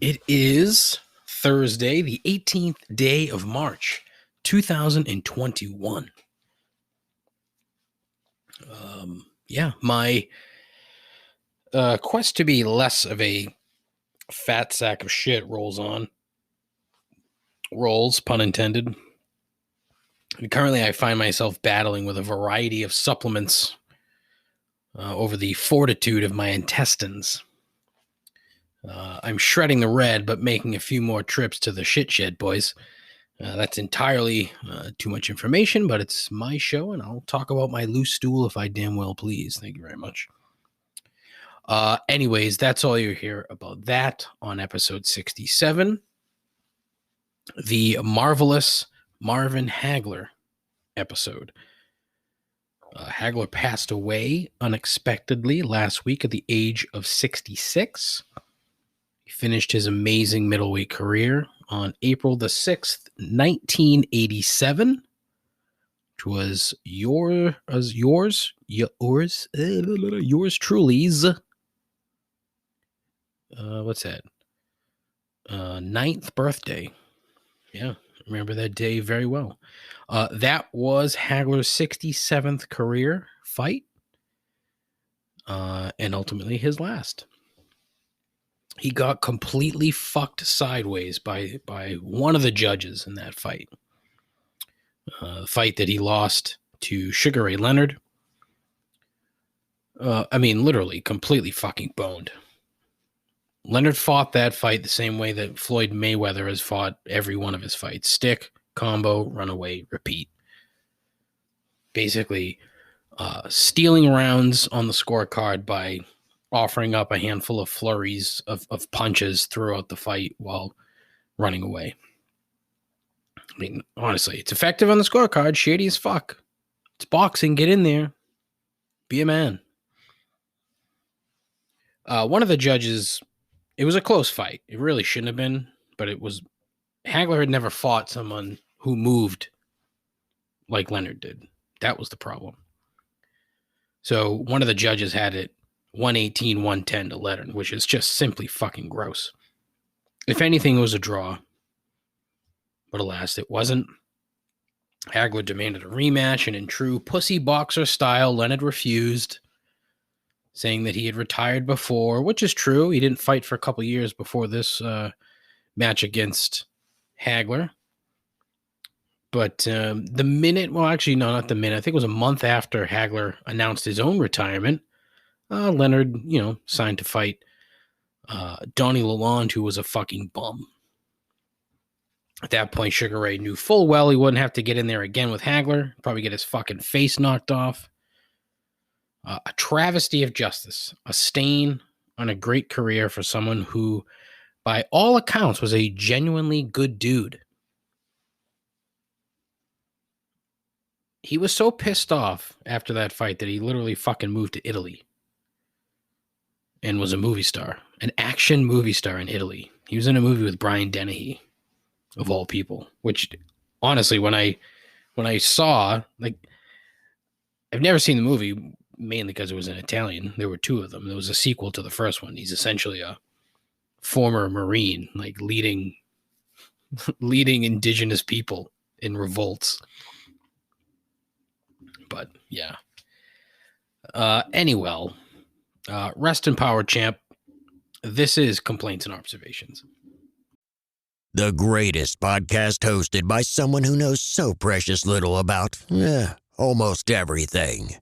It is Thursday, the 18th day of March, 2021. My quest to be less of a fat sack of shit rolls on. Rolls, pun intended. And currently, I find myself battling with a variety of supplements over the fortitude of my intestines. I'm shredding the red, but making a few more trips to the shit shed, boys. That's entirely too much information, but it's my show, and I'll talk about my loose stool if I damn well please. Thank you very much. Anyways, that's all you hear about that on episode 67. The marvelous Marvin Hagler episode. Hagler passed away unexpectedly last week at the age of 66. He finished his amazing middleweight career on April the 6th, 1987, which was yours truly's, what's that? 9th birthday. Yeah, remember that day very well. That was Hagler's 67th career fight, and ultimately his last. He got completely fucked sideways by one of the judges in that fight. The fight that he lost to Sugar Ray Leonard. Literally completely fucking boned. Leonard fought that fight the same way that Floyd Mayweather has fought every one of his fights. Stick, combo, run away, repeat. Basically, stealing rounds on the scorecard by offering up a handful of flurries of punches throughout the fight while running away. I mean, honestly, it's effective on the scorecard. Shady as fuck. It's boxing. Get in there. Be a man. One of the judges, it was a close fight. It really shouldn't have been, but it was. Hagler had never fought someone who moved like Leonard did. That was the problem. So one of the judges had it 118-110 to Leonard, which is just simply fucking gross. If anything, it was a draw. But alas, it wasn't. Hagler demanded a rematch, and in true pussy boxer style, Leonard refused, saying that he had retired before, which is true. He didn't fight for a couple years before this match against Hagler. But the minute, well, actually, no, not the minute. I think it was a month after Hagler announced his own retirement, Leonard, signed to fight Donnie Lalonde, who was a fucking bum. At that point, Sugar Ray knew full well he wouldn't have to get in there again with Hagler, probably get his fucking face knocked off. A travesty of justice, a stain on a great career for someone who, by all accounts, was a genuinely good dude. He was so pissed off after that fight that he literally fucking moved to Italy and was a movie star, an action movie star in Italy. He was in a movie with Brian Dennehy, of all people, which honestly, when I saw, like, I've never seen the movie, mainly because it was in Italian. There were two of them. There was a sequel to the first one. He's essentially a former Marine, like leading indigenous people in revolts. But yeah. Anyway, rest in power, champ. This is Complaints and Observations. The greatest podcast hosted by someone who knows so precious little about almost everything.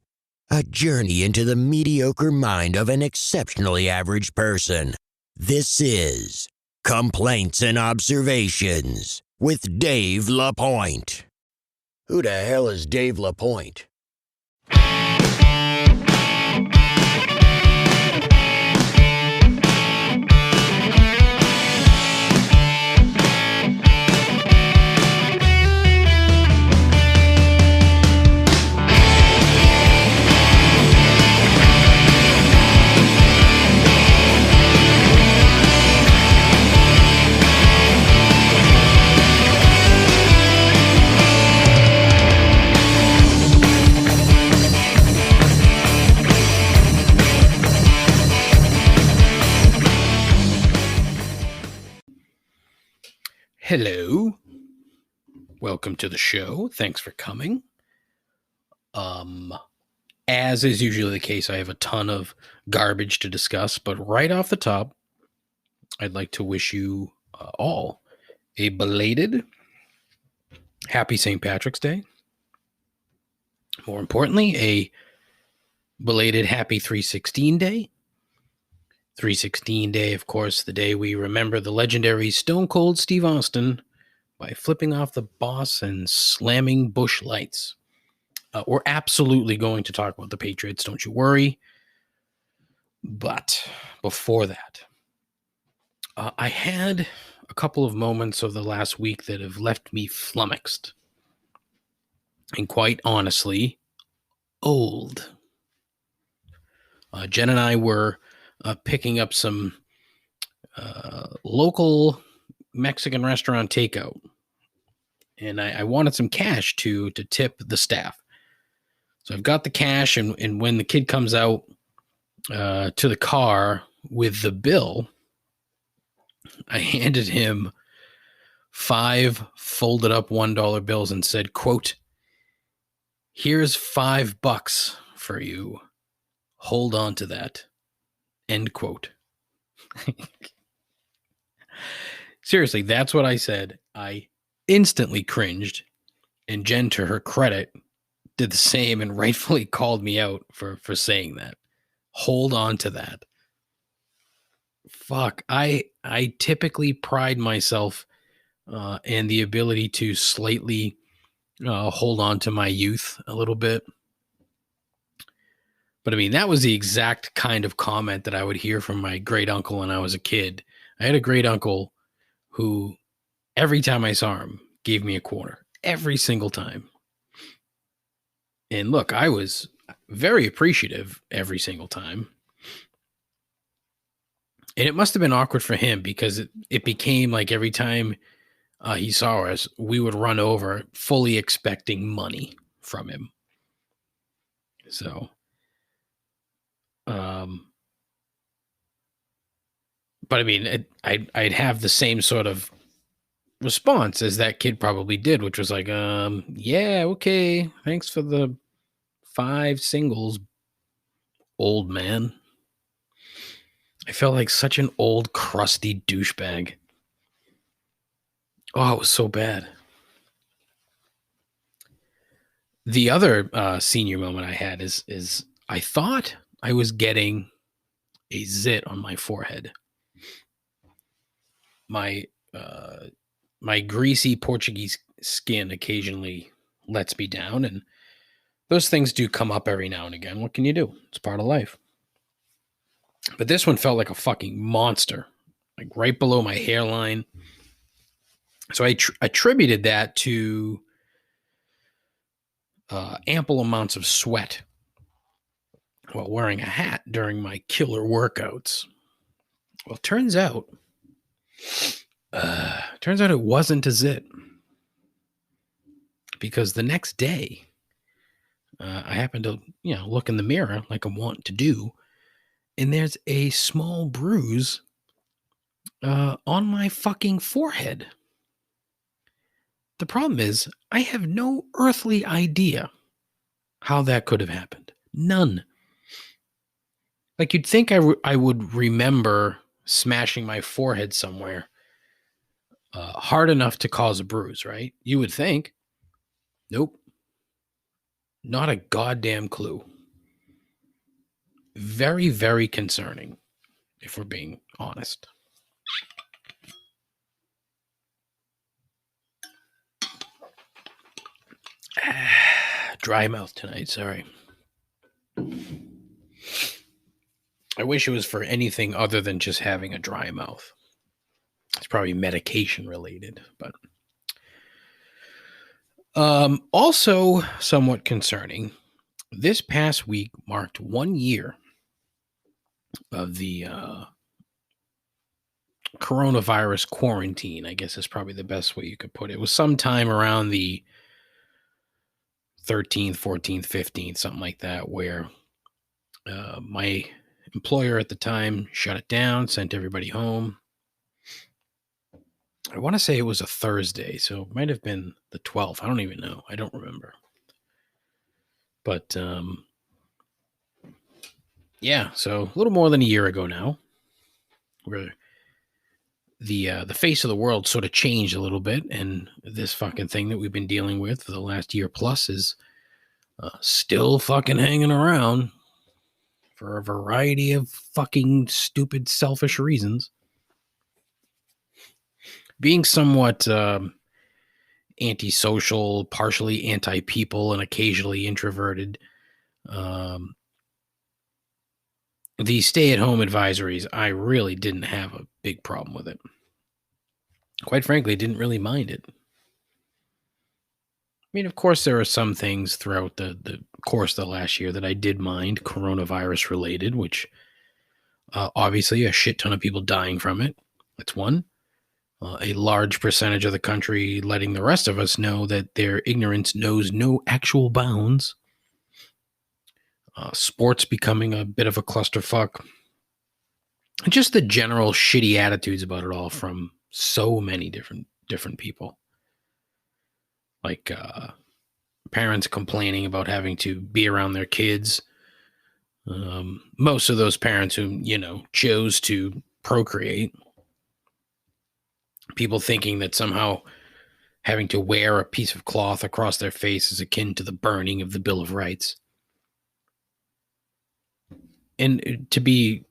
A journey into the mediocre mind of an exceptionally average person. This is Complaints and Observations with Dave LaPointe. Who the hell is Dave LaPointe? Hello. Welcome to the show. Thanks for coming. As is usually the case, I have a ton of garbage to discuss, but right off the top, I'd like to wish you all a belated happy St. Patrick's Day. More importantly, a belated happy 316 Day. 316 Day, of course, the day we remember the legendary Stone Cold Steve Austin by flipping off the boss and slamming Busch Lights. We're absolutely going to talk about the Patriots, don't you worry. But before that, I had a couple of moments of the last week that have left me flummoxed. And quite honestly, old. Jen and I were picking up some local Mexican restaurant takeout. And I wanted some cash to tip the staff. So I've got the cash, and when the kid comes out to the car with the bill, I handed him 5 folded up $1 bills and said, quote, "Here's $5 for you. Hold on to that." End quote. Seriously, that's what I said. I instantly cringed, and Jen, to her credit, did the same and rightfully called me out for saying that. Hold on to that. Fuck. I typically pride myself and the ability to slightly hold on to my youth a little bit. But I mean, that was the exact kind of comment that I would hear from my great uncle when I was a kid. I had a great uncle who, every time I saw him, gave me a quarter. Every single time. And look, I was very appreciative every single time. And it must have been awkward for him because it became like every time he saw us, we would run over fully expecting money from him. So, but I mean, I'd have the same sort of response as that kid probably did, which was like, yeah, okay, thanks for the 5 singles, old man. I felt like such an old, crusty douchebag. Oh, it was so bad. The other senior moment I had is I thought I was getting a zit on my forehead. My greasy Portuguese skin occasionally lets me down, and those things do come up every now and again. What can you do? It's part of life. But this one felt like a fucking monster, like right below my hairline. So I attributed that to ample amounts of sweat while wearing a hat during my killer workouts. Well, turns out it wasn't a zit, because the next day I happened to look in the mirror like I'm wont to do, and there's a small bruise on my fucking forehead. The problem is I have no earthly idea how that could have happened. None. Like, you'd think I would remember smashing my forehead somewhere hard enough to cause a bruise, right? You would think. Nope. Not a goddamn clue. Very, very concerning, if we're being honest. Dry mouth tonight, sorry. I wish it was for anything other than just having a dry mouth. It's probably medication related, but also somewhat concerning. This past week marked 1 year of the coronavirus quarantine, I guess is probably the best way you could put it. It was sometime around the 13th, 14th, 15th, something like that, where my employer at the time shut it down, sent everybody home. I want to say it was a Thursday, so it might have been the 12th. I don't even know. I don't remember. But yeah, so a little more than a year ago now, where the face of the world sort of changed a little bit, and this fucking thing that we've been dealing with for the last year plus is still fucking hanging around for a variety of fucking stupid, selfish reasons. Being somewhat antisocial, partially anti-people, and occasionally introverted, these stay-at-home advisories, I really didn't have a big problem with it. Quite frankly, didn't really mind it. I mean, of course, there are some things throughout the course of the last year that I did mind, coronavirus related, which obviously a shit ton of people dying from it. That's one. A large percentage of the country letting the rest of us know that their ignorance knows no actual bounds. Sports becoming a bit of a clusterfuck. And just the general shitty attitudes about it all from so many different people. Like parents complaining about having to be around their kids. Most of those parents who, chose to procreate. People thinking that somehow having to wear a piece of cloth across their face is akin to the burning of the Bill of Rights. And to be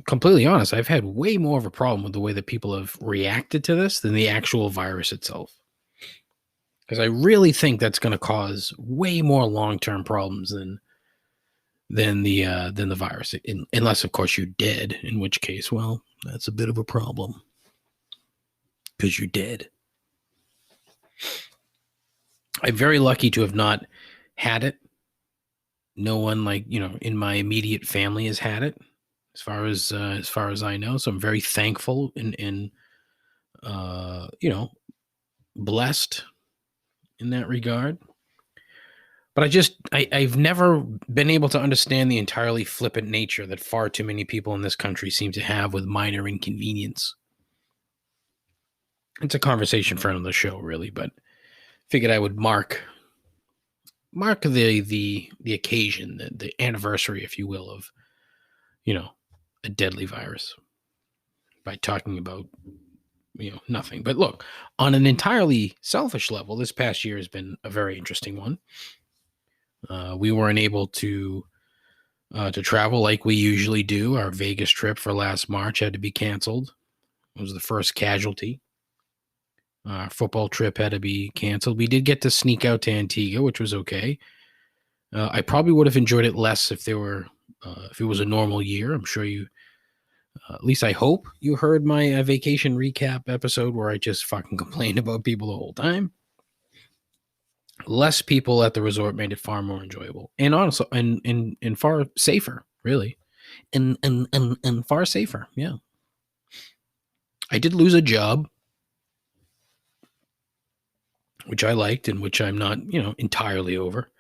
completely honest, I've had way more of a problem with the way that people have reacted to this than the actual virus itself. Because I really think that's going to cause way more long-term problems than the virus, unless of course you're dead, in which case, well, that's a bit of a problem because you're dead. I'm very lucky to have not had it. No one in my immediate family has had it, as far as I know. So I'm very thankful and blessed in that regard. But I've never been able to understand the entirely flippant nature that far too many people in this country seem to have with minor inconvenience. It's a conversation for another show, really, but figured I would mark the occasion, the anniversary, if you will, of a deadly virus by talking about nothing. But look, on an entirely selfish level, this past year has been a very interesting one. We weren't able to travel like we usually do. Our Vegas trip for last March had to be canceled. It was the first casualty. Our football trip had to be canceled. We did get to sneak out to Antigua, which was okay. I probably would have enjoyed it less if it was a normal year. I'm sure you, at least I hope you heard my vacation recap episode where I just fucking complained about people the whole time. Less people at the resort made it far more enjoyable, and also and far safer, really, and far safer. Yeah, I did lose a job, which I liked and which I'm not entirely over.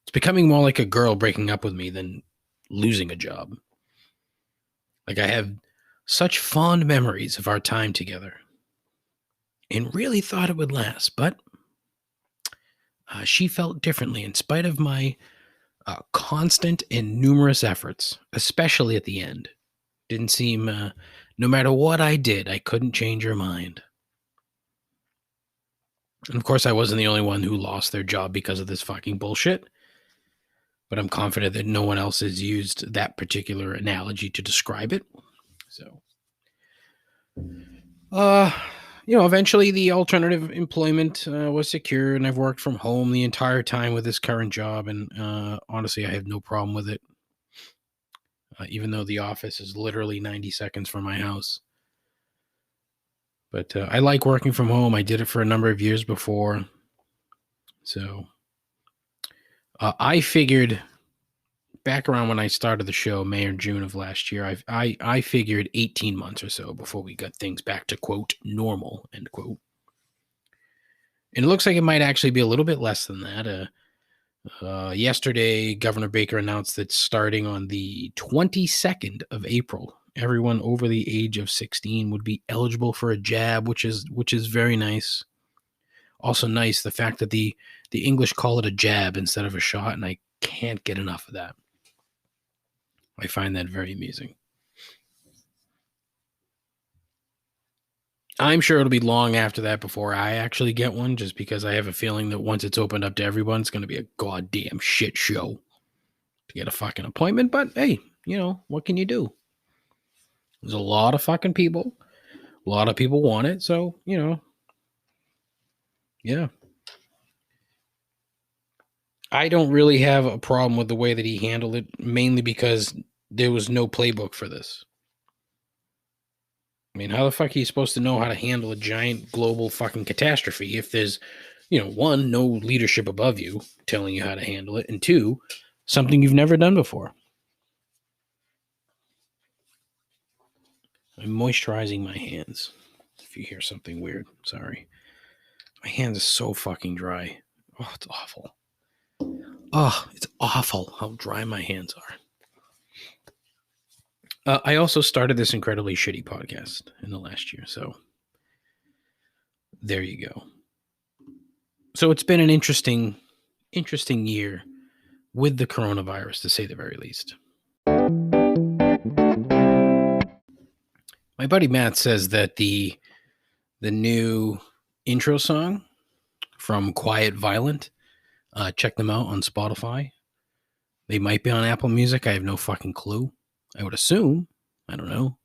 It's becoming more like a girl breaking up with me than losing a job. Like, I have such fond memories of our time together and really thought it would last, but she felt differently in spite of my constant and numerous efforts, especially at the end. Didn't seem, no matter what I did, I couldn't change her mind. And of course, I wasn't the only one who lost their job because of this fucking bullshit. But I'm confident that no one else has used that particular analogy to describe it. So, eventually the alternative employment was secured, and I've worked from home the entire time with this current job. And honestly, I have no problem with it. Even though the office is literally 90 seconds from my house. But I like working from home. I did it for a number of years before. So I figured back around when I started the show, May or June of last year, I figured 18 months or so before we got things back to, quote, normal, end quote. And it looks like it might actually be a little bit less than that. Yesterday, Governor Baker announced that starting on the 22nd of April, Everyone over the age of 16 would be eligible for a jab, which is very nice. Also nice the fact that the English call it a jab instead of a shot, and I can't get enough of that. I find that very amusing. I'm sure it'll be long after that before I actually get one, just because I have a feeling that once it's opened up to everyone, it's going to be a goddamn shit show to get a fucking appointment. But hey, what can you do? There's a lot of fucking people. A lot of people want it. So, yeah. I don't really have a problem with the way that he handled it, mainly because there was no playbook for this. I mean, how the fuck are you supposed to know how to handle a giant global fucking catastrophe if there's, one, no leadership above you telling you how to handle it, and two, something you've never done before? I'm moisturizing my hands. If you hear something weird, sorry. My hands are so fucking dry. Oh, it's awful. Oh, it's awful how dry my hands are. I also started this incredibly shitty podcast in the last year, so there you go. So it's been an interesting year with the coronavirus, to say the very least. My buddy Matt says that the new intro song from Quiet Violent, check them out on Spotify. They might be on Apple Music. I have no fucking clue. I would assume. I don't know.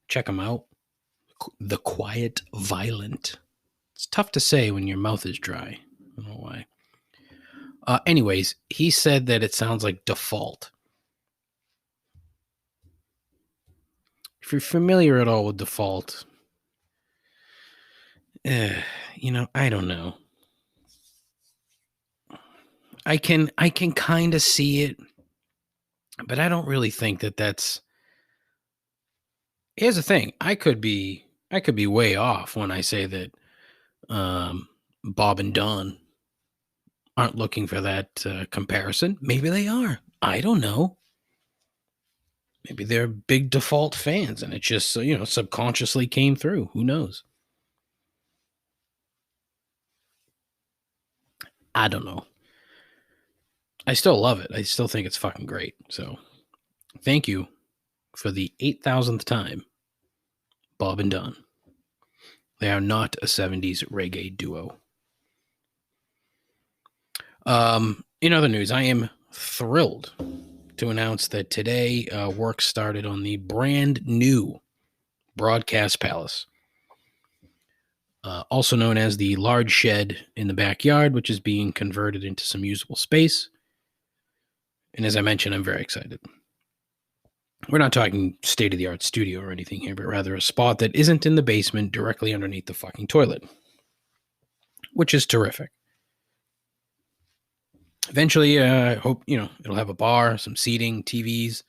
Check them out. The Quiet Violent. It's tough to say when your mouth is dry. I don't know why. Anyways, he said that it sounds like Default. If you're familiar at all with Default, I don't know. I can kind of see it, but I don't really think that that's. Here's the thing: I could be way off when I say that Bob and Don aren't looking for that comparison. Maybe they are. I don't know. Maybe they're big Default fans, and it just subconsciously came through. Who knows? I don't know. I still love it. I still think it's fucking great. So, thank you for the 8,000th time, Bob and Don. They are not a 70s reggae duo. In other news, I am thrilled to announce that today work started on the brand new Broadcast Palace, also known as the large shed in the backyard, which is being converted into some usable space. And as I mentioned, I'm very excited. We're not talking state-of-the-art studio or anything here, but rather a spot that isn't in the basement directly underneath the fucking toilet, which is terrific. Eventually, I hope, it'll have a bar, some seating, TVs,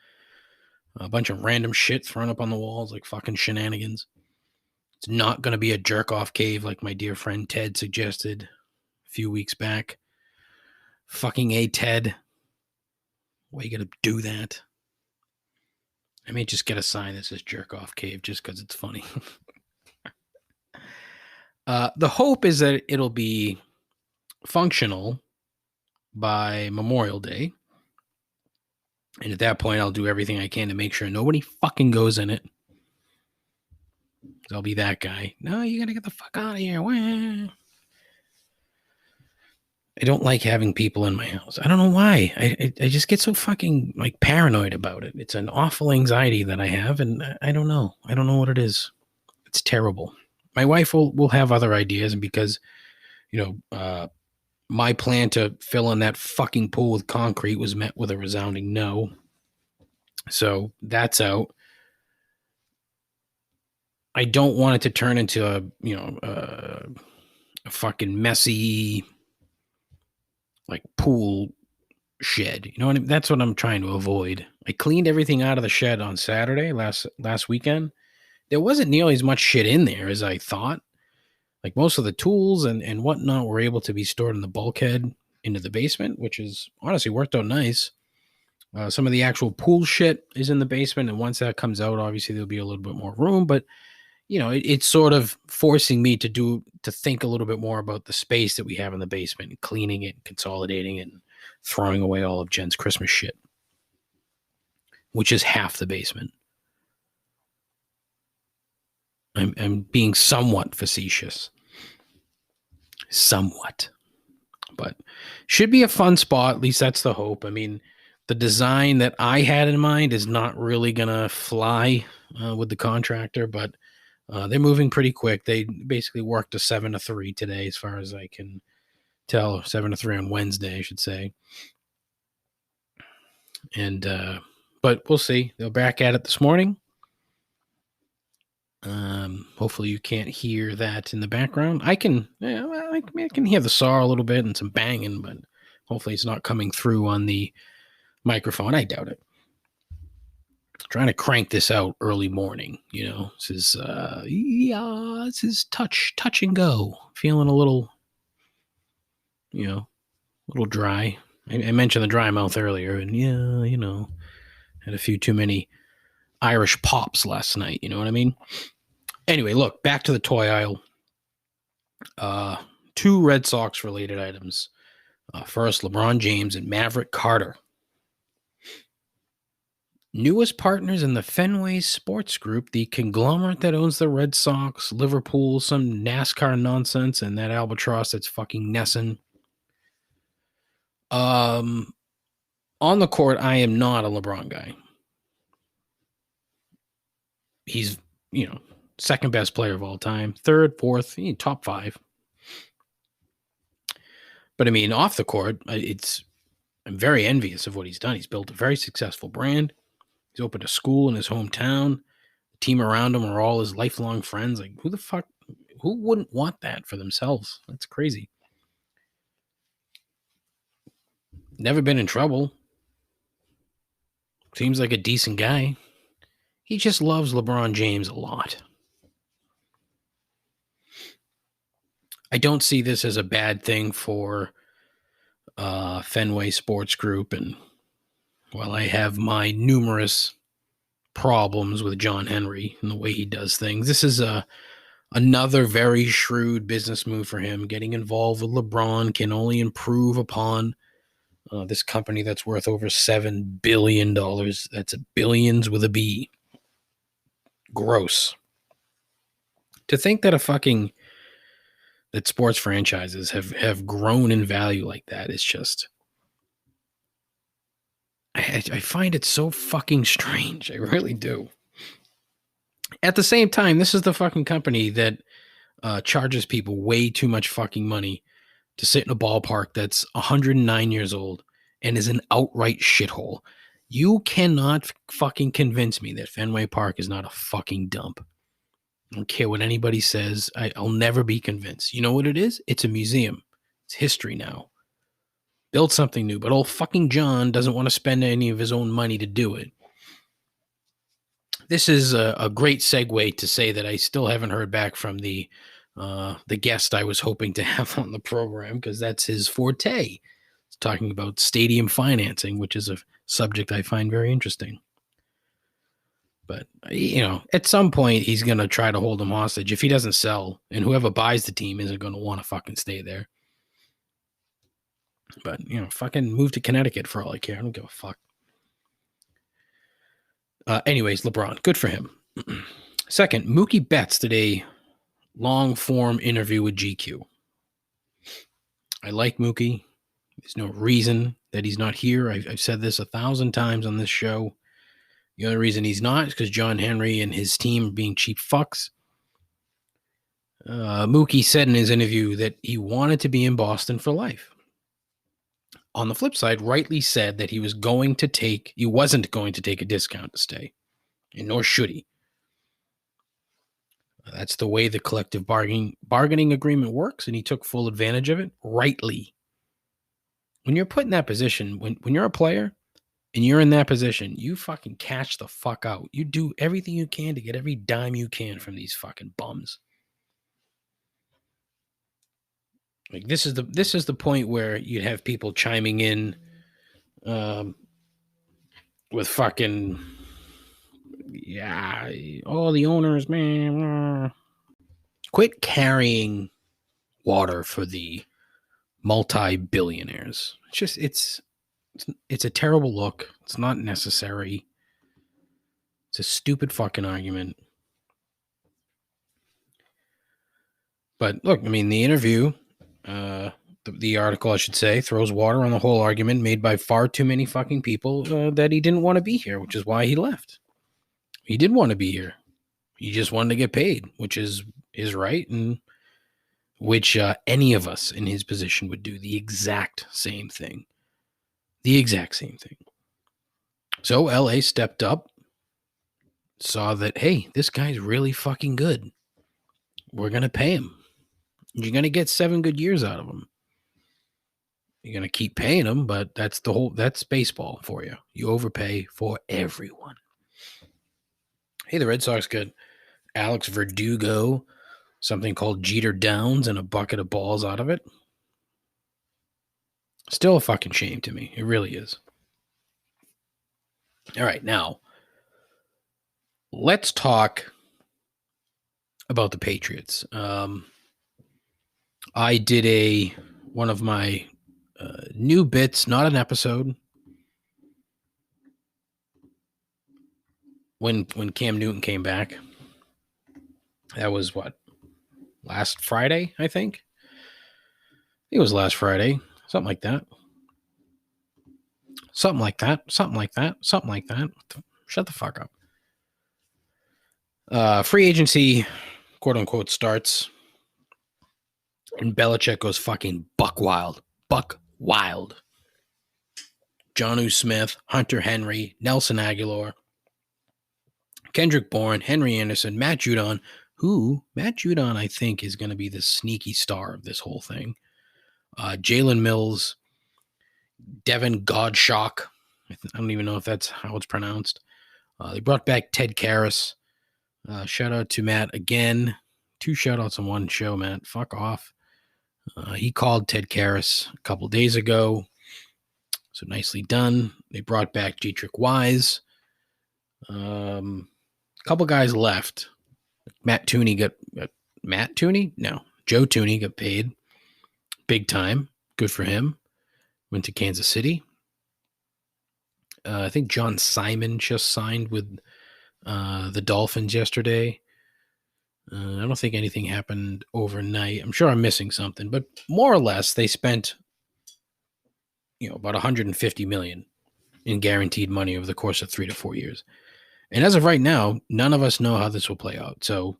a bunch of random shit thrown up on the walls like fucking shenanigans. It's not going to be a jerk-off cave like my dear friend Ted suggested a few weeks back. Fucking A, Ted. Why you got to do that? I may just get a sign that says jerk-off cave just because it's funny. The hope is that it'll be functional by Memorial Day. And at that point, I'll do everything I can to make sure nobody fucking goes in it. I'll be that guy. No, you gotta get the fuck out of here. Wah. I don't like having people in my house. I don't know why. I just get so fucking paranoid about it. It's an awful anxiety that I have, and I don't know. I don't know what it is. It's terrible. My wife will have other ideas, and because, my plan to fill in that fucking pool with concrete was met with a resounding no. So that's out. I don't want it to turn into a fucking messy pool shed. You know what I mean? That's what I'm trying to avoid. I cleaned everything out of the shed on Saturday last weekend. There wasn't nearly as much shit in there as I thought. Most of the tools and whatnot were able to be stored in the bulkhead into the basement, which is honestly worked out nice. Some of the actual pool shit is in the basement, and once that comes out, obviously there'll be a little bit more room. But it's sort of forcing me to think a little bit more about the space that we have in the basement, and cleaning it, consolidating it, and throwing away all of Jen's Christmas shit, which is half the basement. I'm being somewhat facetious, somewhat, but should be a fun spot. At least that's the hope. I mean, the design that I had in mind is not really gonna fly with the contractor, but they're moving pretty quick. They basically worked a 7-3 today, as far as I can tell. 7-3 on Wednesday, I should say. And but we'll see. They're back at it this morning. Hopefully you can't hear that in the background. I can hear the saw a little bit and some banging, but hopefully it's not coming through on the microphone. I doubt it. Trying to crank this out early morning, This is touch and go. Feeling a little, a little dry. I mentioned the dry mouth earlier, and had a few too many Irish pops last night. You know what I mean? Anyway, look, back to the toy aisle. 2 Red Sox related items. First, LeBron James and Maverick Carter. Newest partners in the Fenway Sports Group, the conglomerate that owns the Red Sox, Liverpool, some NASCAR nonsense, and that albatross that's fucking Nesson. On the court, I am not a LeBron guy. He's, second best player of all time, third, fourth, top 5. But I mean, off the court, I'm very envious of what he's done. He's built a very successful brand. He's opened a school in his hometown. The team around him are all his lifelong friends. Like, who wouldn't want that for themselves? That's crazy. Never been in trouble. Seems like a decent guy. He just loves LeBron James a lot. I don't see this as a bad thing for Fenway Sports Group. And while I have my numerous problems with John Henry and the way he does things, this is another very shrewd business move for him. Getting involved with LeBron can only improve upon this company that's worth over $7 billion. That's billions with a B. Gross. To think that that sports franchises have grown in value like that is just, I find it so fucking strange. I really do. At the same time, this is the fucking company that charges people way too much fucking money to sit in a ballpark that's 109 years old and is an outright shithole. You cannot fucking convince me that Fenway Park is not a fucking dump. I don't care what anybody says. I'll never be convinced. You know what it is? It's a museum. It's history now. Build something new. But old fucking John doesn't want to spend any of his own money to do it. This is a great segue to say that I still haven't heard back from the guest I was hoping to have on the program, because that's his forte. He's talking about stadium financing, which is a subject I find very interesting. But, at some point, he's going to try to hold him hostage if he doesn't sell, and whoever buys the team isn't going to want to fucking stay there. But, fucking move to Connecticut for all I care. I don't give a fuck. Anyways, LeBron, good for him. Second, Mookie Betts did a long-form interview with GQ. I like Mookie. There's no reason that he's not here. I've said this 1,000 times on this show. The only reason he's not is because John Henry and his team are being cheap fucks. Mookie said in his interview that he wanted to be in Boston for life. On the flip side, rightly said that he wasn't going to take a discount to stay, and nor should he. That's the way the collective bargaining agreement works, and he took full advantage of it, rightly. When you're put in that position, when you're a player and you're in that position, you fucking cash the fuck out. You do everything you can to get every dime you can from these fucking bums. Like, this is the point where you'd have people chiming in, with fucking, yeah, all the owners, man. Quit carrying water for the multi-billionaires. It's a terrible look. It's not necessary. It's a stupid fucking argument. But look, I mean, the interview, the article, I should say, throws water on the whole argument made by far too many fucking people that he didn't want to be here, which is why he left. He did want to be here. He just wanted to get paid, which is his right, and which any of us in his position would do the exact same thing. The exact same thing. So LA stepped up, saw that, hey, this guy's really fucking good. We're going to pay him. You're going to get 7 good years out of him. You're going to keep paying him, but that's baseball for you. You overpay for everyone. Hey, the Red Sox got Alex Verdugo, something called Jeter Downs, and a bucket of balls out of it. Still a fucking shame to me. It really is. All right, now let's talk about the Patriots. I did one of my new bits, not an episode, when Cam Newton came back. That was what, last Friday, I think. It was last Friday, something like that. Something like that. Shut the fuck up. Free agency, quote unquote, starts, and Belichick goes fucking buck wild. Jonnu Smith, Hunter Henry, Nelson Aguilar, Kendrick Bourne, Henry Anderson, Matt Judon, I think is going to be the sneaky star of this whole thing. Jalen Mills, Devin Godshock. I don't even know if that's how it's pronounced. They brought back Ted Karras. Shout out to Matt again. 2 shout outs on one show, Matt. Fuck off. He called Ted Karras a couple days ago. So nicely done. They brought back Dietrich Wise. A couple guys left. Joe Tooney got paid big time. Good for him. Went to Kansas City. I think John Simon just signed with the Dolphins yesterday. I don't think anything happened overnight. I'm sure I'm missing something, but more or less they spent, about $150 million in guaranteed money over the course of 3 to 4 years. And as of right now, none of us know how this will play out. So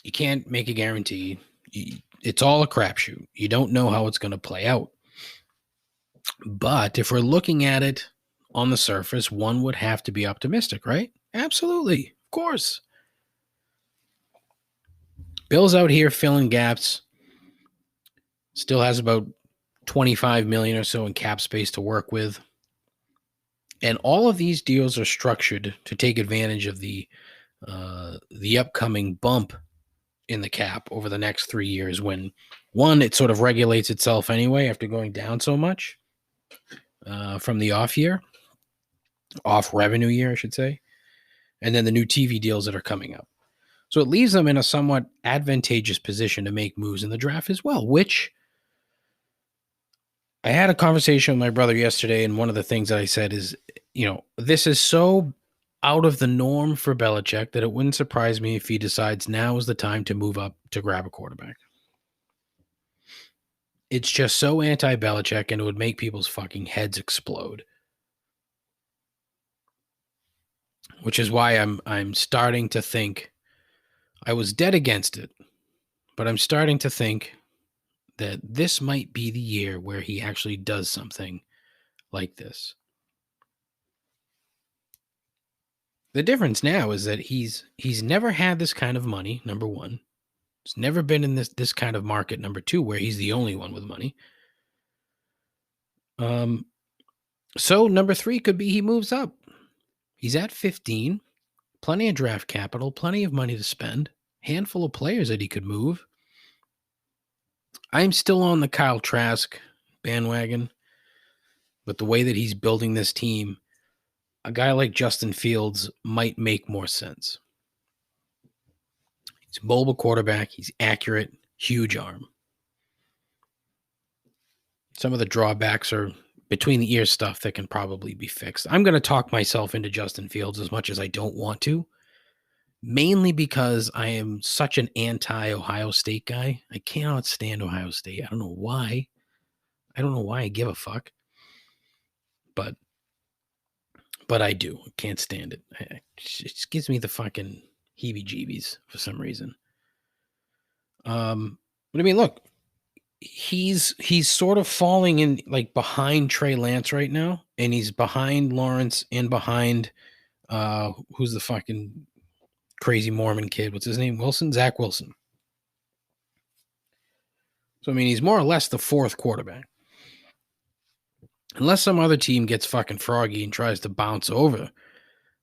you can't make a guarantee. It's all a crapshoot. You don't know how it's going to play out. But if we're looking at it on the surface, one would have to be optimistic, right? Absolutely. Of course. Bill's out here filling gaps. Still has about $25 million or so in cap space to work with. And all of these deals are structured to take advantage of the upcoming bump in the cap over the next 3 years when, one, it sort of regulates itself anyway after going down so much from the off revenue year, I should say, and then the new TV deals that are coming up. So it leaves them in a somewhat advantageous position to make moves in the draft as well, which I had a conversation with my brother yesterday, and one of the things that I said is, this is so out of the norm for Belichick that it wouldn't surprise me if he decides now is the time to move up to grab a quarterback. It's just so anti-Belichick, and it would make people's fucking heads explode. Which is why I'm starting to think, I was dead against it, but I'm starting to think that this might be the year where he actually does something like this. The difference now is that he's never had this kind of money, number one. He's never been in this kind of market, number two, where he's the only one with money. So number three could be he moves up. He's at 15, plenty of draft capital, plenty of money to spend, handful of players that he could move. I'm still on the Kyle Trask bandwagon, But the way that he's building this team, a guy like Justin Fields might make more sense. He's a mobile quarterback. He's accurate, huge arm. Some of the drawbacks are between the ears stuff that can probably be fixed. I'm going to talk myself into Justin Fields as much as I don't want to, mainly because I am such an anti-Ohio State guy. I cannot stand Ohio State. I don't know why. I don't know why I give a fuck. But I do. I can't stand it. It just gives me the fucking heebie-jeebies for some reason. But I mean, look, he's sort of falling in like behind Trey Lance right now, and he's behind Lawrence and behind who's the fucking crazy Mormon kid? What's his name? Wilson? Zach Wilson. So I mean, he's more or less the fourth quarterback. Unless some other team gets fucking froggy and tries to bounce over,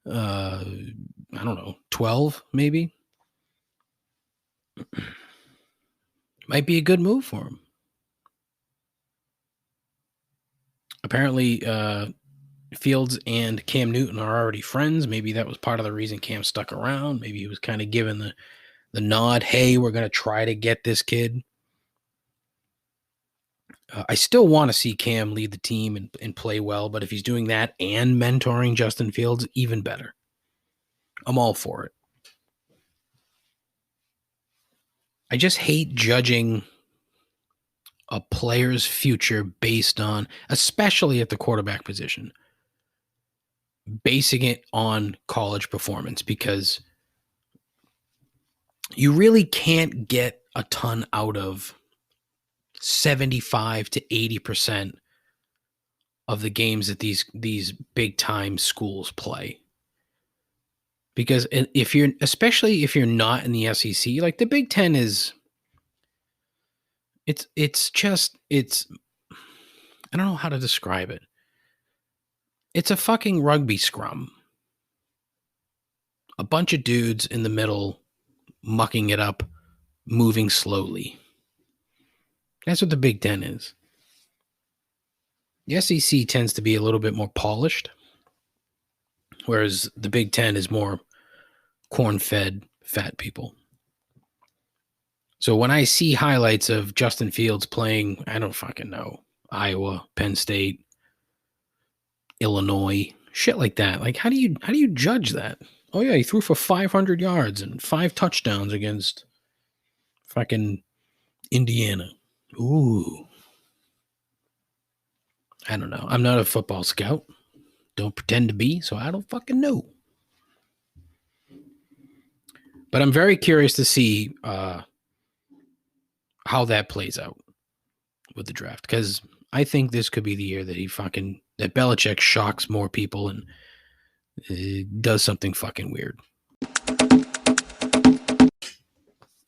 I don't know, 12 maybe. Might be a good move for him. Apparently, Fields and Cam Newton are already friends. Maybe that was part of the reason Cam stuck around. Maybe he was kind of given the nod. Hey, we're going to try to get this kid. I still want to see Cam lead the team and play well, but if he's doing that and mentoring Justin Fields, even better. I'm all for it. I just hate judging a player's future based on, especially at the quarterback position, basing it on college performance, because you really can't get a ton out of 75 to 80% of the games that these big time schools play. Because especially if you're not in the SEC, like the Big Ten is, it's I don't know how to describe it. It's a fucking rugby scrum. A bunch of dudes in the middle mucking it up, moving slowly. That's what the Big Ten is. The SEC tends to be a little bit more polished, whereas the Big Ten is more corn-fed fat people. So when I see highlights of Justin Fields playing, I don't fucking know, Iowa, Penn State, Illinois, shit like that. Like, how do you judge that? Oh yeah, he threw for 500 yards and 5 touchdowns against fucking Indiana. Ooh. I don't know. I'm not a football scout. Don't pretend to be, so I don't fucking know. But I'm very curious to see how that plays out with the draft, because I think this could be the year that that Belichick shocks more people and does something fucking weird.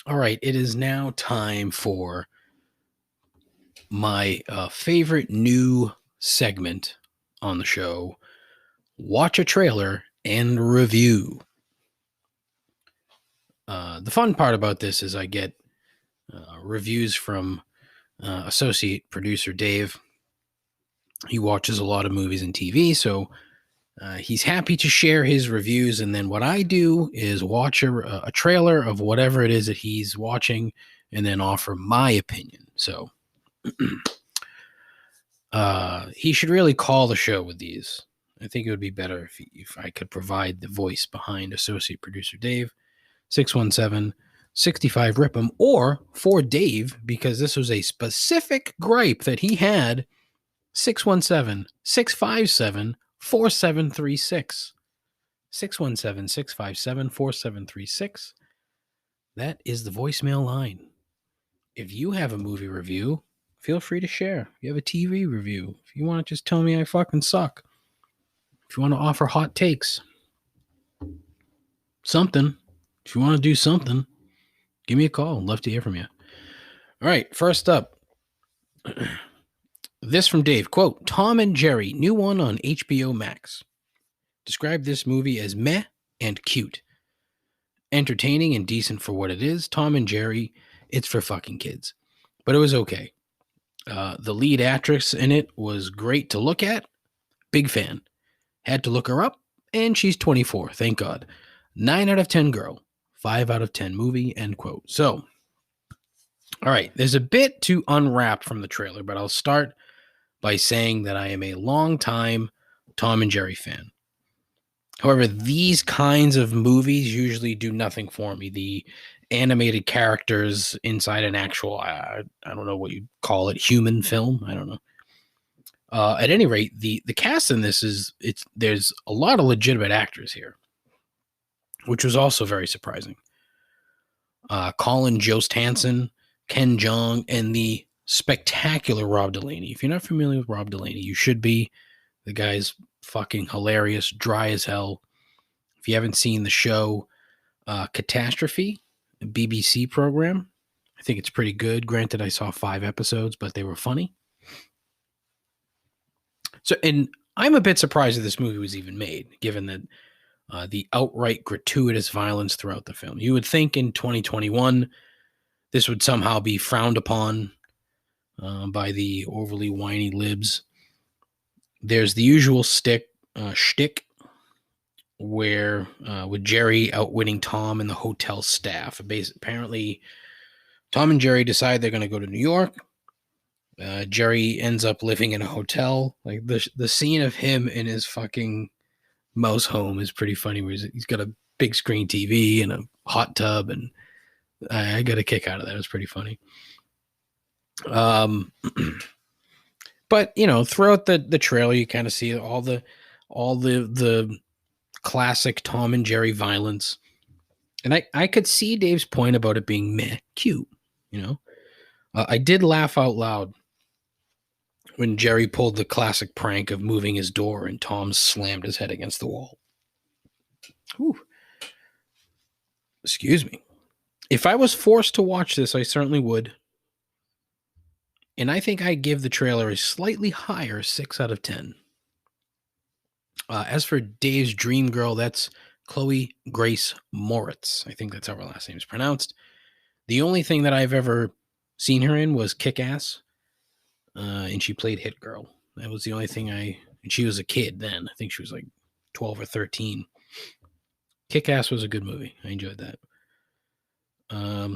All right, it is now time for my favorite new segment on the show, Watch a Trailer and Review. The fun part about this is I get reviews from associate producer Dave. He watches a lot of movies and TV, so he's happy to share his reviews. And then what I do is watch a trailer of whatever it is that he's watching and then offer my opinion. So he should really call the show with these. I think it would be better if I could provide the voice behind associate producer Dave. 617-65-RIP-'em, or for Dave, because this was a specific gripe that he had, 617-657-4736. 617-657-4736. That is the voicemail line. If you have a movie review, feel free to share. If you have a TV review, if you want to just tell me I fucking suck, if you want to offer hot takes, something, if you want to do something, give me a call. I'd love to hear from you. All right, first up, this from Dave, quote, Tom and Jerry, new one on HBO Max. Describe this movie as meh and cute. Entertaining and decent for what it is. Tom and Jerry, it's for fucking kids. But it was okay. The lead actress in it was great to look at. Big fan. Had to look her up, and she's 24. Thank God. 9 out of 10 girl. 5 out of 10 movie. End quote. So, all right. There's a bit to unwrap from the trailer, but I'll start by saying that I am a long-time Tom and Jerry fan. However, these kinds of movies usually do nothing for me. The animated characters inside an actual, I don't know what you call it, human film. I don't know. At any rate, the cast in this there's a lot of legitimate actors here, which was also very surprising. Colin Jost Hansen, Ken Jeong, and the spectacular Rob Delaney. If you're not familiar with Rob Delaney, you should be. The guy's fucking hilarious, dry as hell. If you haven't seen the show Catastrophe, a BBC program, I think it's pretty good. Granted, I saw 5 episodes, but they were funny. So, and I'm a bit surprised that this movie was even made, given that the outright gratuitous violence throughout the film. You would think in 2021, this would somehow be frowned upon by the overly whiny libs. There's the usual shtick where with Jerry outwitting Tom and the hotel staff. Apparently, Tom and Jerry decide they're going to go to New York. Jerry ends up living in a hotel. Like the scene of him in his fucking mouse home is pretty funny. Where he's got a big screen TV and a hot tub, and I got a kick out of that. It was pretty funny. But you know, throughout the trailer, you kind of see all the classic Tom and Jerry violence, and I could see Dave's point about it being meh cute. You know, I did laugh out loud when Jerry pulled the classic prank of moving his door and Tom slammed his head against the wall. Whew. Excuse me. If I was forced to watch this, I certainly would. And I think I'd give the trailer a slightly higher 6 out of 10. As for Dave's dream girl, that's Chloe Grace Moritz. I think that's how her last name is pronounced. The only thing that I've ever seen her in was Kick-Ass. And she played Hit Girl. That was the only thing and she was a kid then. I think she was like 12 or 13. Kick-Ass was a good movie. I enjoyed that.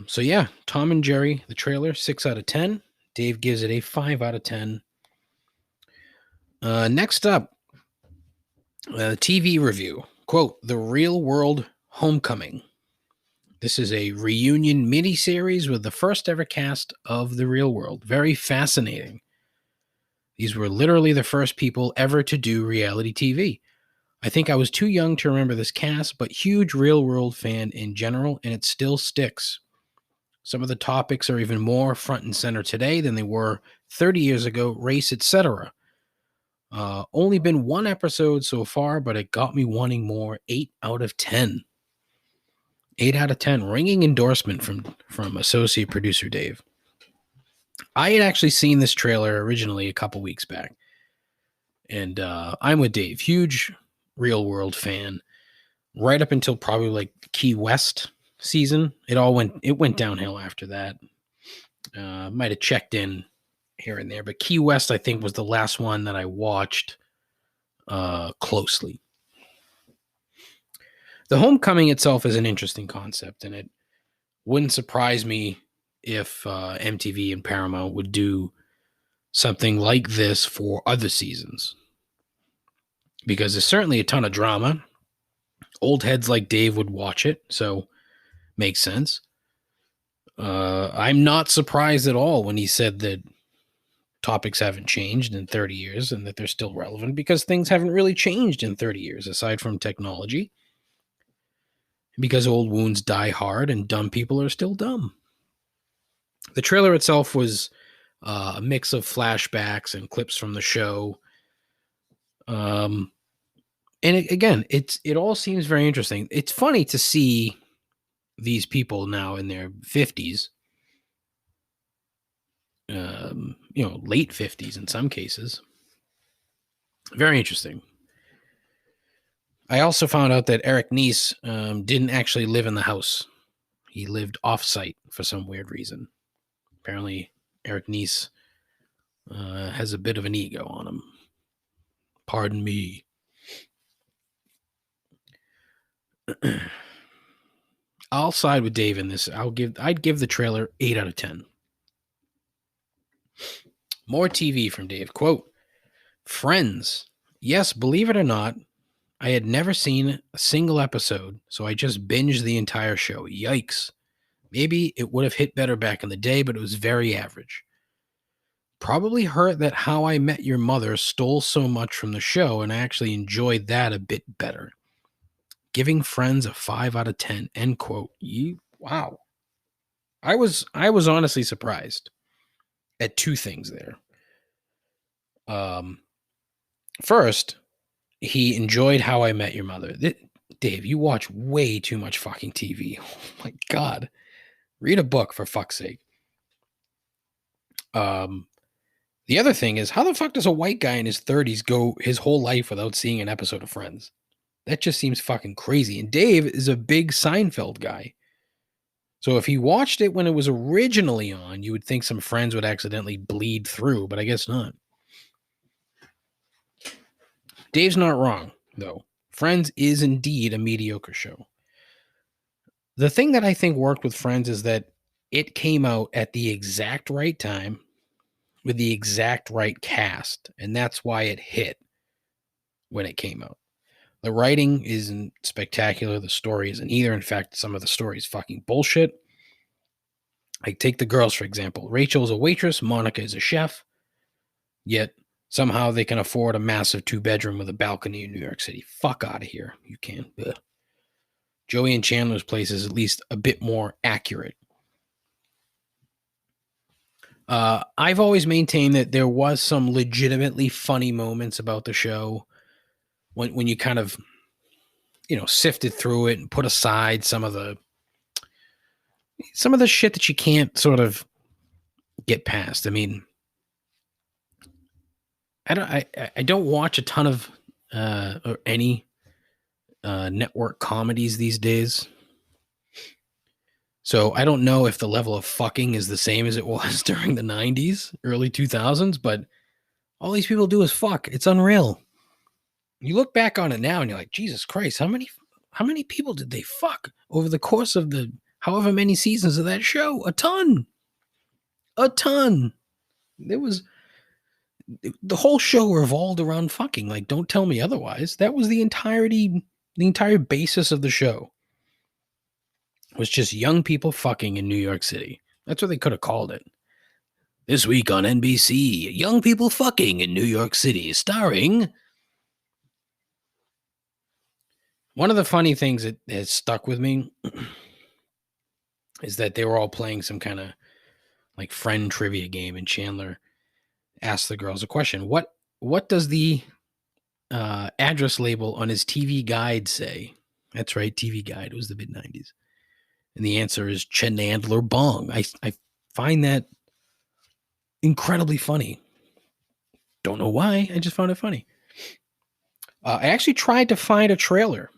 So yeah, Tom and Jerry, the trailer, 6 out of 10. Dave gives it a 5 out of 10. Next up, TV review. Quote, The Real World Homecoming. This is a reunion miniseries with the first ever cast of The Real World. Very fascinating. These were literally the first people ever to do reality TV. I think I was too young to remember this cast, but huge Real World fan in general, and it still sticks. Some of the topics are even more front and center today than they were 30 years ago, race, etc. Only been 1 episode so far, but it got me wanting more. 8 out of 10. 8 out of 10. Ringing endorsement from associate producer Dave. I had actually seen this trailer originally a couple weeks back. And I'm with Dave. Huge Real World fan. Right up until probably like Key West season. It went downhill after that. Might have checked in here and there. But Key West, I think, was the last one that I watched closely. The Homecoming itself is an interesting concept, and it wouldn't surprise me if MTV and Paramount would do something like this for other seasons. Because there's certainly a ton of drama. Old heads like Dave would watch it, so makes sense. I'm not surprised at all when he said that topics haven't changed in 30 years and that they're still relevant, because things haven't really changed in 30 years aside from technology. Because old wounds die hard and dumb people are still dumb. The trailer itself was a mix of flashbacks and clips from the show. And it all seems very interesting. It's funny to see these people now in their 50s, late 50s in some cases. Very interesting. I also found out that Eric Nies didn't actually live in the house. He lived off-site for some weird reason. Apparently, Eric Nies has a bit of an ego on him. Pardon me. I'll side with Dave in this. I'd give the trailer 8 out of 10. More TV from Dave. Quote, Friends. Yes, believe it or not, I had never seen a single episode, so I just binged the entire show. Yikes. Maybe it would have hit better back in the day, but it was very average. Probably hurt that How I Met Your Mother stole so much from the show, and I actually enjoyed that a bit better. Giving Friends a 5 out of 10. End quote. Wow. I was honestly surprised at two things there. First, he enjoyed How I Met Your Mother. Dave, you watch way too much fucking TV. Oh my God. Read a book, for fuck's sake. The other thing is, how the fuck does a white guy in his 30s go his whole life without seeing an episode of Friends? That just seems fucking crazy. And Dave is a big Seinfeld guy. So if he watched it when it was originally on, you would think some Friends would accidentally bleed through, but I guess not. Dave's not wrong, though. Friends is indeed a mediocre show. The thing that I think worked with Friends is that it came out at the exact right time with the exact right cast, and that's why it hit when it came out. The writing isn't spectacular. The story isn't either. In fact, some of the story is fucking bullshit. Like, take the girls, for example. Rachel is a waitress. Monica is a chef. Yet, somehow they can afford a massive 2-bedroom with a balcony in New York City. Fuck out of here. You can. Ugh. Joey and Chandler's place is at least a bit more accurate. I've always maintained that there was some legitimately funny moments about the show when you kind of, sifted through it and put aside some of the shit that you can't sort of get past. I mean, I don't watch a ton of or any network comedies these days. So I don't know if the level of fucking is the same as it was during the 90s, early 2000s, but all these people do is fuck. It's unreal. You look back on it now and you're like, Jesus Christ, how many people did they fuck over the course of the however many seasons of that show? A ton. There was the whole show revolved around fucking. Like, don't tell me otherwise. That was the entire basis of the show. Was just young people fucking in New York City. That's what they could have called it. This week on NBC, young people fucking in New York City, starring. One of the funny things that has stuck with me is that they were all playing some kind of like friend trivia game, and Chandler asked the girls a question. What does the address label on his TV guide say? That's right, TV guide. It was the mid-90s. And the answer is Chenandler Bong. I find that incredibly funny. Don't know why. I just found it funny. I actually tried to find a trailer,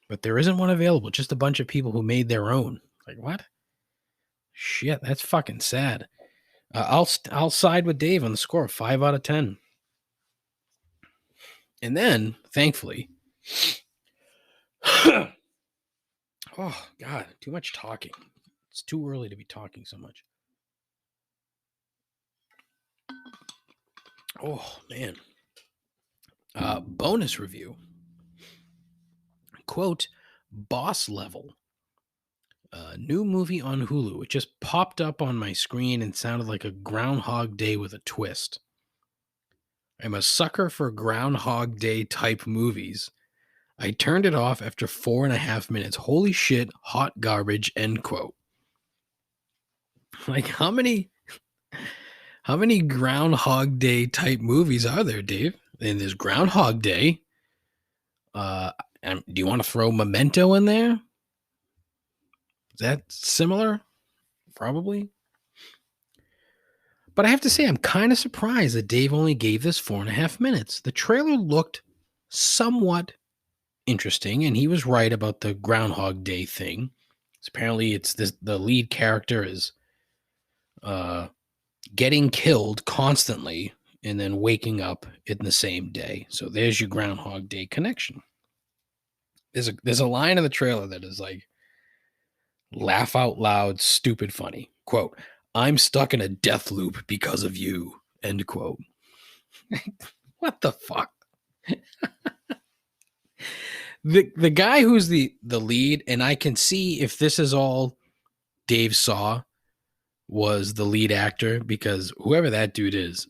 but there isn't one available. Just a bunch of people who made their own. Like, what? Shit, that's fucking sad. I'll side with Dave on the score of 5 out of 10. And then, thankfully, oh God, too much talking. It's too early to be talking so much. Oh man. Bonus review. Quote, Boss Level. New movie on Hulu. It just popped up on my screen and sounded like a Groundhog Day with a twist. I'm a sucker for Groundhog Day type movies. I turned it off after 4.5 minutes. Holy shit, hot garbage, end quote. Like, how many Groundhog Day type movies are there, Dave? And there's Groundhog Day. Do you want to throw Memento in there? Is that similar? Probably. But I have to say, I'm kind of surprised that Dave only gave this 4.5 minutes. The trailer looked somewhat interesting, and he was right about the Groundhog Day thing. Apparently, it's the lead character is getting killed constantly, and then waking up in the same day. So there's your Groundhog Day connection. There's a line in the trailer that is like, laugh out loud, stupid funny. Quote, I'm stuck in a death loop because of you. End quote. What the fuck? The guy who's the lead, and I can see if this is all Dave saw was the lead actor, because whoever that dude is,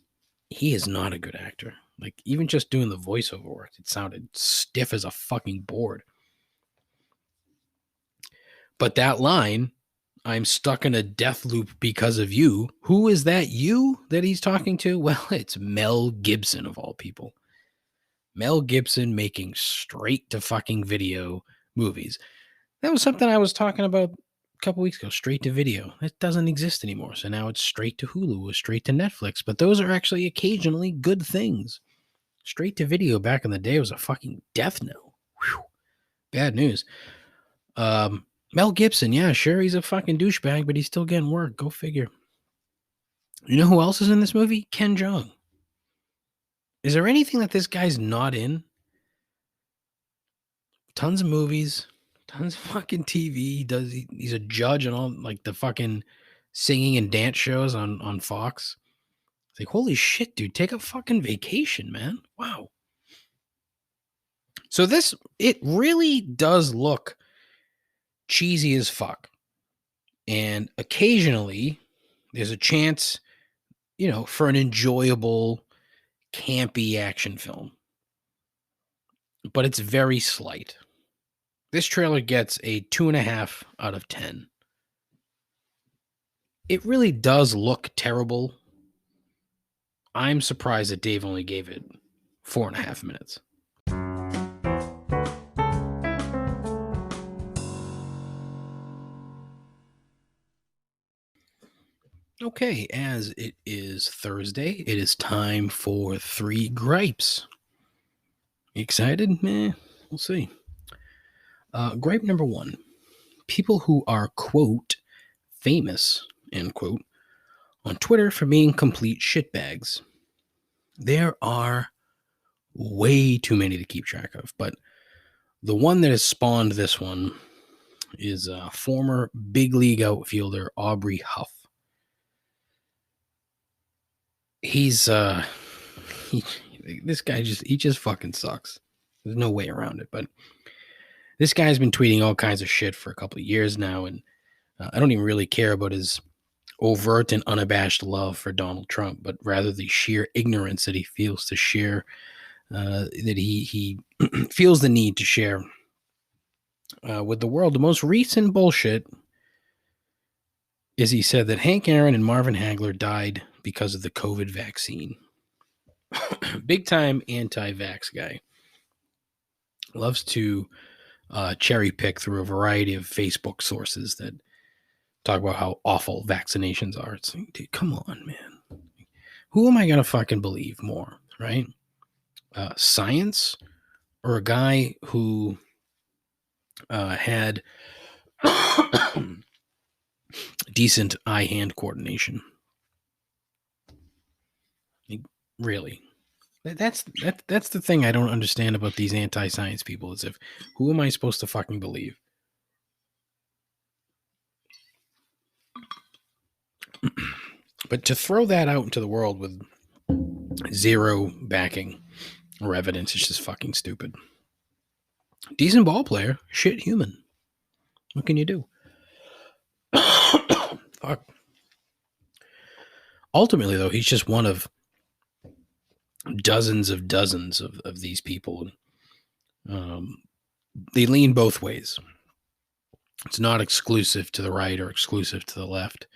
he is not a good actor. Like, even just doing the voiceover work, it sounded stiff as a fucking board. But that line, I'm stuck in a death loop because of you. Who is that you that he's talking to? Well, it's Mel Gibson, of all people. Mel Gibson making straight to fucking video movies. That was something I was talking about a couple weeks ago. Straight to video. That doesn't exist anymore. So now it's straight to Hulu or straight to Netflix. But those are actually occasionally good things. Straight to video back in the day was a fucking death knell. Whew. Bad news. Mel Gibson, yeah, sure, he's a fucking douchebag, but he's still getting work. Go figure. You know who else is in this movie? Ken Jeong. Is there anything that this guy's not in? Tons of movies, tons of fucking TV. He's a judge on all like the fucking singing and dance shows on Fox. It's like, holy shit, dude, take a fucking vacation, man. Wow. So it really does look cheesy as fuck. And occasionally there's a chance, for an enjoyable, campy action film. But it's very slight. This trailer gets a 2.5 out of 10. It really does look terrible. I'm surprised that Dave only gave it 4.5 minutes. Okay, as it is Thursday, it is time for 3 gripes. Excited? We'll see. Gripe number 1. People who are, quote, famous, end quote, on Twitter for being complete shitbags. There are way too many to keep track of, but the one that has spawned this one is former big league outfielder Aubrey Huff. He's this guy just fucking sucks. There's no way around it. But this guy's been tweeting all kinds of shit for a couple of years now, and I don't even really care about his overt and unabashed love for Donald Trump, but rather the sheer ignorance that he feels to share, that he feels the need to share with the world. The most recent bullshit is he said that Hank Aaron and Marvin Hagler died because of the COVID vaccine. Big time anti-vax guy. Loves to cherry pick through a variety of Facebook sources that talk about how awful vaccinations are. It's like, dude, come on, man. Who am I going to fucking believe more, right? Science or a guy who had decent eye-hand coordination? Like, really? That's the thing I don't understand about these anti-science people is who am I supposed to fucking believe? But to throw that out into the world with zero backing or evidence is just fucking stupid. Decent ball player, shit human. What can you do? Fuck. Ultimately, though, he's just one of dozens of these people. They lean both ways. It's not exclusive to the right or exclusive to the left.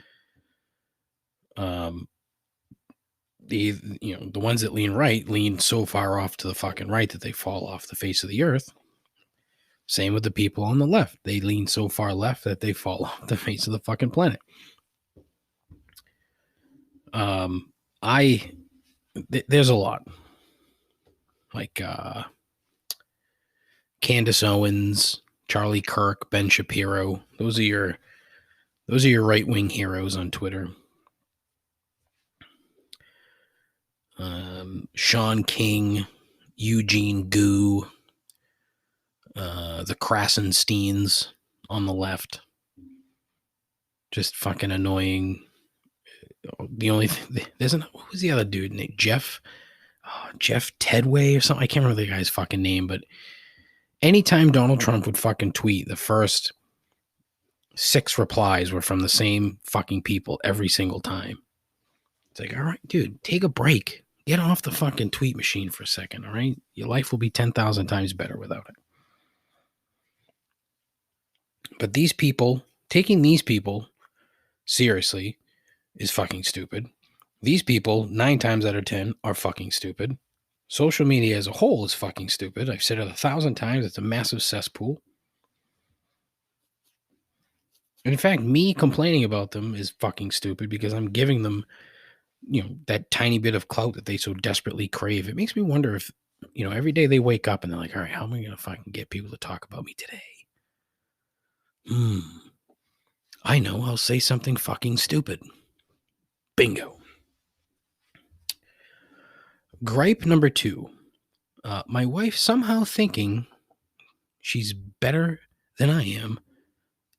The ones that lean right lean so far off to the fucking right that they fall off the face of the earth. Same with the people on the left. They lean so far left that they fall off the face of the fucking planet. There's a lot. Like Candace Owens, Charlie Kirk, Ben Shapiro. Those are your right-wing heroes on Twitter. Sean King, Eugene Goo, the Krasensteins on the left. Just fucking annoying. The only thing, what was the other dude named Jeff? Oh, Jeff Tedway or something. I can't remember the guy's fucking name, but anytime Donald Trump would fucking tweet, the first 6 replies were from the same fucking people every single time. It's like, all right, dude, take a break. Get off the fucking tweet machine for a second, all right? Your life will be 10,000 times better without it. But these people, taking these people seriously is fucking stupid. These people, 9 times out of 10, are fucking stupid. Social media as a whole is fucking stupid. I've said it 1,000 times. It's a massive cesspool. And in fact, me complaining about them is fucking stupid because I'm giving them, that tiny bit of clout that they so desperately crave. It makes me wonder if, every day they wake up and they're like, all right, how am I going to fucking get people to talk about me today? I know, I'll say something fucking stupid. Bingo. Gripe number 2. My wife somehow thinking she's better than I am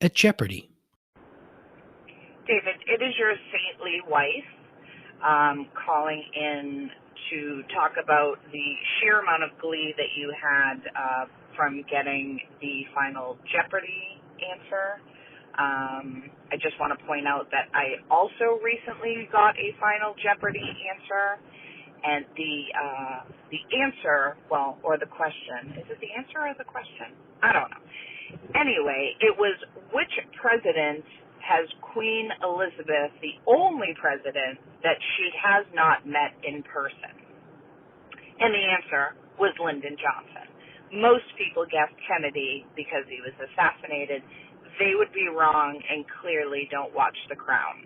at Jeopardy. David, it is your saintly wife calling in to talk about the sheer amount of glee that you had from getting the final Jeopardy answer. I just want to point out that I also recently got a final Jeopardy answer, and the answer, or the question, is it the answer or the question? I don't know. Anyway, it was, which president has Queen Elizabeth, the only president that she has not met in person? And the answer was Lyndon Johnson. Most people guessed Kennedy because he was assassinated. They would be wrong and clearly don't watch The Crown.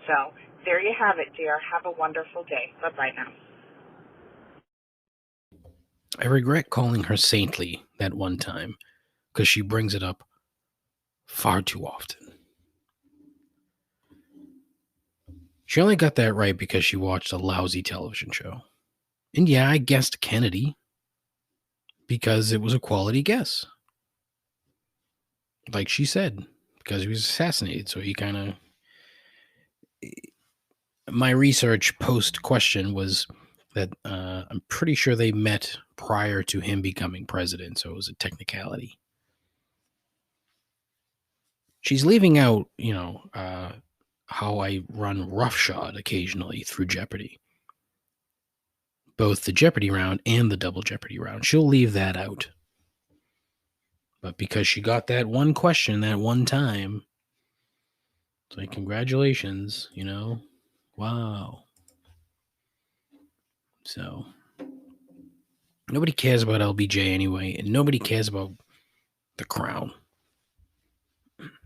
So there you have it, dear. Have a wonderful day. Bye-bye now. I regret calling her saintly that one time because she brings it up far too often. She only got that right because she watched a lousy television show. And yeah, I guessed Kennedy because it was a quality guess. Like she said, because he was assassinated. So he kind of... My research post-question was that I'm pretty sure they met prior to him becoming president. So it was a technicality. She's leaving out, how I run roughshod occasionally through Jeopardy. Both the Jeopardy round and the double Jeopardy round. She'll leave that out. But because she got that one question that one time, it's like, congratulations, wow. So, nobody cares about LBJ anyway, and nobody cares about The Crown.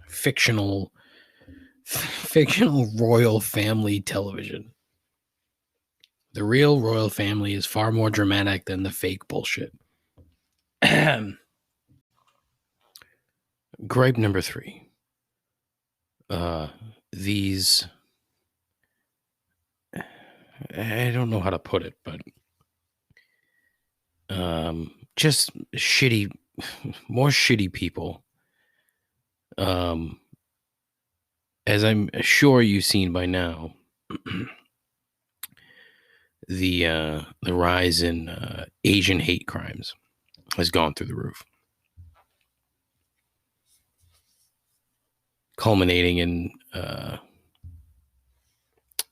Fictional royal family television. The real royal family is far more dramatic than the fake bullshit. Gripe number 3. These... I don't know how to put it, but just shitty, more shitty people. As I'm sure you've seen by now, the rise in Asian hate crimes has gone through the roof, culminating in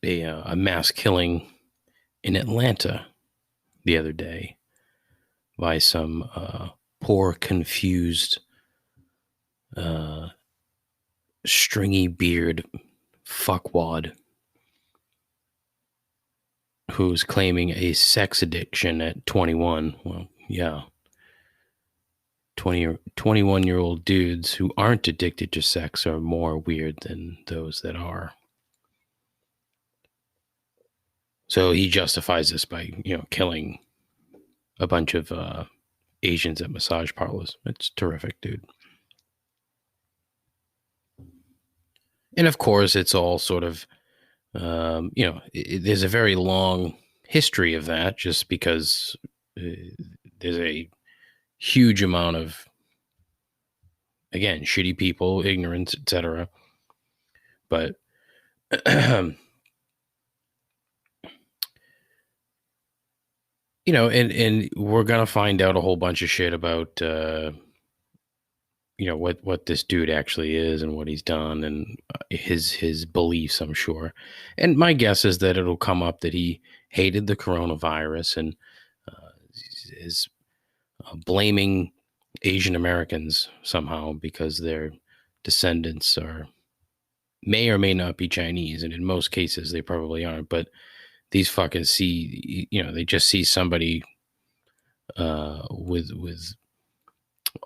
a mass killing in Atlanta the other day by some poor, confused, stringy beard fuckwad who's claiming a sex addiction at 21. Well, yeah. 21-year-old dudes who aren't addicted to sex are more weird than those that are. So he justifies this by, killing a bunch of Asians at massage parlors. It's terrific, dude. And of course, it's all sort of, there's a very long history of that, just because there's a huge amount of, again, shitty people, ignorance, etc. But and we're gonna find out a whole bunch of shit about what this dude actually is and what he's done and his beliefs, I'm sure. And my guess is that it'll come up that he hated the coronavirus and is blaming Asian Americans somehow because their descendants may or may not be Chinese, and in most cases they probably aren't. But these fucking they just see somebody with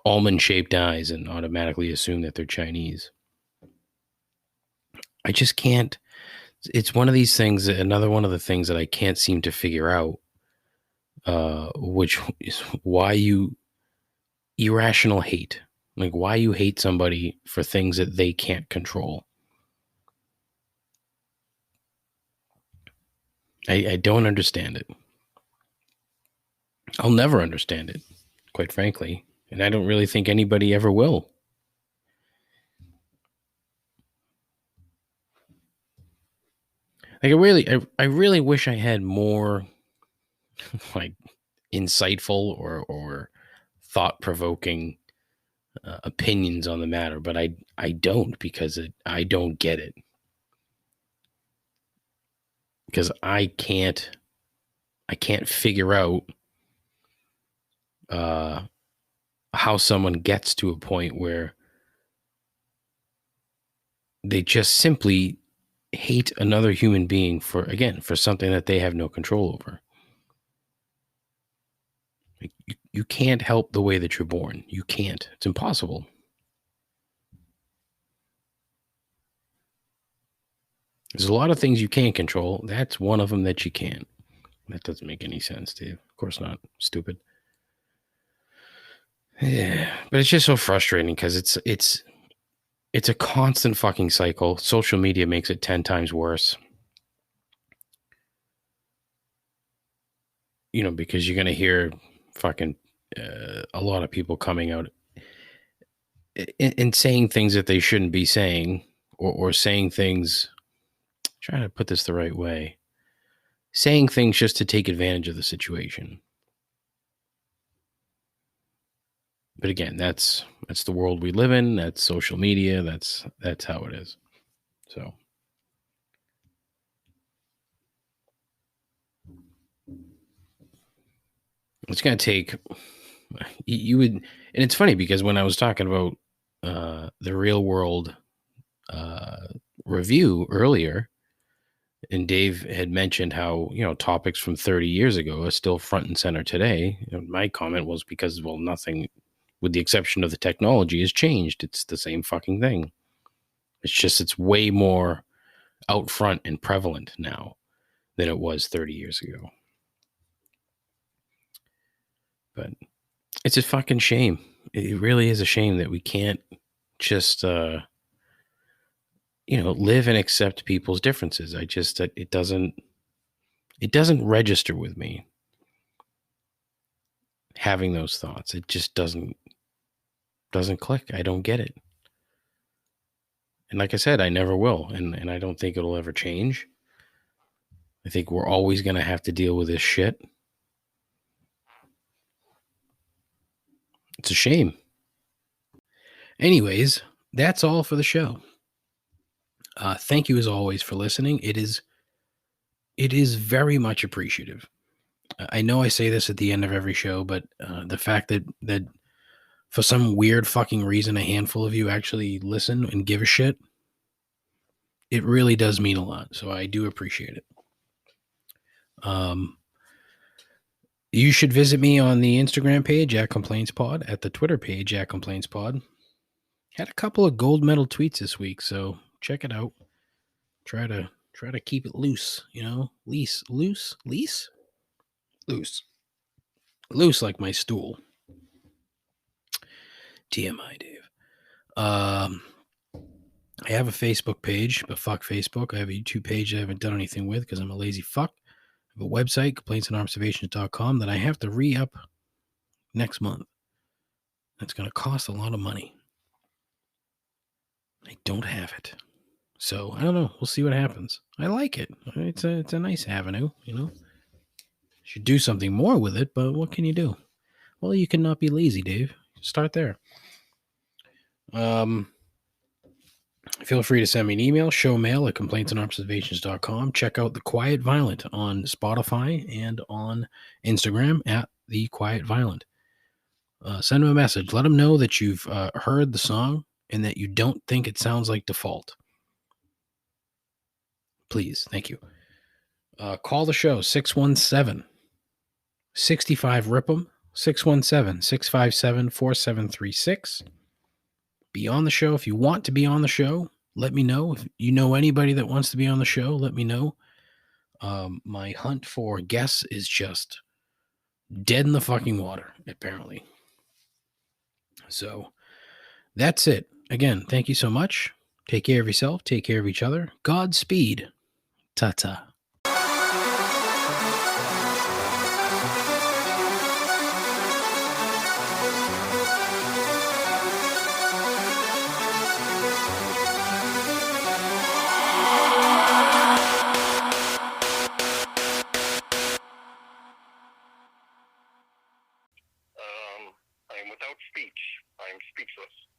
almond shaped eyes and automatically assume that they're Chinese. I just can't. It's one of these things. Another one of the things that I can't seem to figure out, which is why you irrational hate, like why you hate somebody for things that they can't control. I don't understand it. I'll never understand it, quite frankly. And I don't really think anybody ever will. Like I really wish I had more like insightful or thought-provoking opinions on the matter, but I don't, because I don't get it. Because I can't figure out how someone gets to a point where they just simply hate another human being for something that they have no control over. Like, you can't help the way that you're born. You can't. It's impossible. There's a lot of things you can't control. That's one of them that you can't. That doesn't make any sense, Dave. Of course not. Stupid. Yeah, but it's just so frustrating because it's a constant fucking cycle. Social media makes it 10 times worse. Because you're going to hear fucking a lot of people coming out and saying things that they shouldn't be saying, or saying things, trying to put this the right way, saying things just to take advantage of the situation. But again, that's the world we live in. That's social media. That's how it is. So it's going to take, you would, and it's funny because when I was talking about the Real World review earlier, and Dave had mentioned how, topics from 30 years ago are still front and center today. My comment was because, well, nothing, with the exception of the technology, has changed. It's the same fucking thing. It's just, it's way more out front and prevalent now than it was 30 years ago. But it's a fucking shame. It really is a shame that we can't just, live and accept people's differences. It doesn't register with me having those thoughts. It just doesn't click. I don't get it. And like I said, I never will. And I don't think it'll ever change. I think we're always going to have to deal with this shit. It's a shame. Anyways, that's all for the show. Thank you as always for listening. It is very much appreciative. I know I say this at the end of every show, but the fact that for some weird fucking reason, a handful of you actually listen and give a shit, it really does mean a lot. So I do appreciate it. You should visit me on the Instagram page at ComplainsPod, at the Twitter page at ComplainsPod. Had a couple of gold medal tweets this week, so check it out. Try to keep it loose, loose like my stool. TMI, Dave. I have a Facebook page, but fuck Facebook. I have a YouTube page I haven't done anything with because I'm a lazy fuck. I have a website, complaintsandobservations.com, that I have to re-up next month. That's going to cost a lot of money. I don't have it. So I don't know. We'll see what happens. I like it. It's a nice avenue, you know. Should do something more with it, but what can you do? Well, you cannot be lazy, Dave. Start there. Feel free to send me an email, showmail at complaintsandobservations.com. Check out The Quiet Violent on Spotify and on Instagram at The Quiet Violent. Send them a message. Let them know that you've heard the song and that you don't think it sounds like Default. Please. Thank you. Call the show, 617 65 Rip'em, 617 657 4736. Be on the show. If you want to be on the show, let me know. If you know anybody that wants to be on the show, let me know. My hunt for guests is just dead in the fucking water, apparently. So that's it. Again, thank you so much. Take care of yourself. Take care of each other. Godspeed. Ta-ta. I'm without speech. I'm speechless.